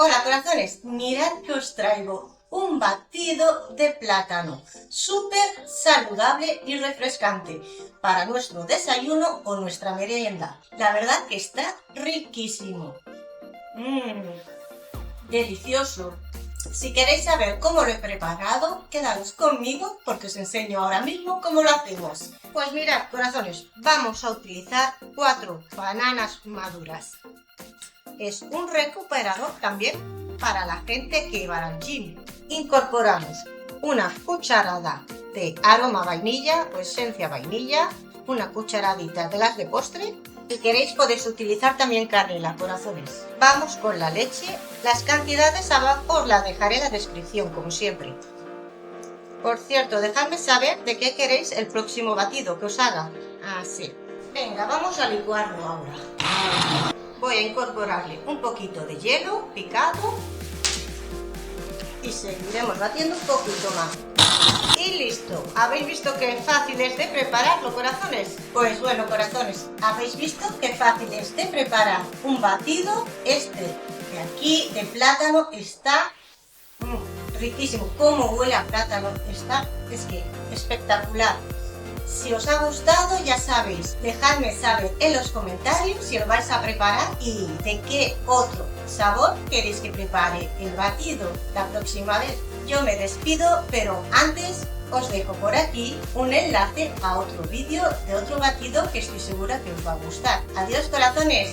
Hola corazones, mirad que os traigo un batido de plátano súper saludable y refrescante para nuestro desayuno o nuestra merienda. La verdad que está riquísimo. Delicioso. Si queréis saber cómo lo he preparado, quedaros conmigo porque os enseño ahora mismo cómo lo hacemos. Pues mirad corazones, vamos a utilizar 4 bananas maduras. Es un recuperador también para la gente que va al gym. Incorporamos una cucharada de aroma vainilla o esencia vainilla, una cucharadita de las de postre. Si queréis podéis utilizar también canela, corazones. Vamos con la leche. Las cantidades abajo os las dejaré en la descripción, como siempre. Por cierto, dejadme saber de qué queréis el próximo batido que os haga. Así. Venga, vamos a licuarlo ahora. Voy a incorporarle un poquito de hielo picado y seguiremos batiendo un poquito más. Y listo. ¿Habéis visto qué fácil es de prepararlo, corazones? Pues bueno, corazones, ¿habéis visto qué fácil es de preparar un batido? Este de aquí, de plátano, está riquísimo. ¿Cómo huele a plátano? Está, es que espectacular. Si os ha gustado, ya sabéis, dejadme saber en los comentarios si lo vais a preparar y de qué otro sabor queréis que prepare el batido la próxima vez. Yo me despido, pero antes os dejo por aquí un enlace a otro vídeo de otro batido que estoy segura que os va a gustar. Adiós, corazones.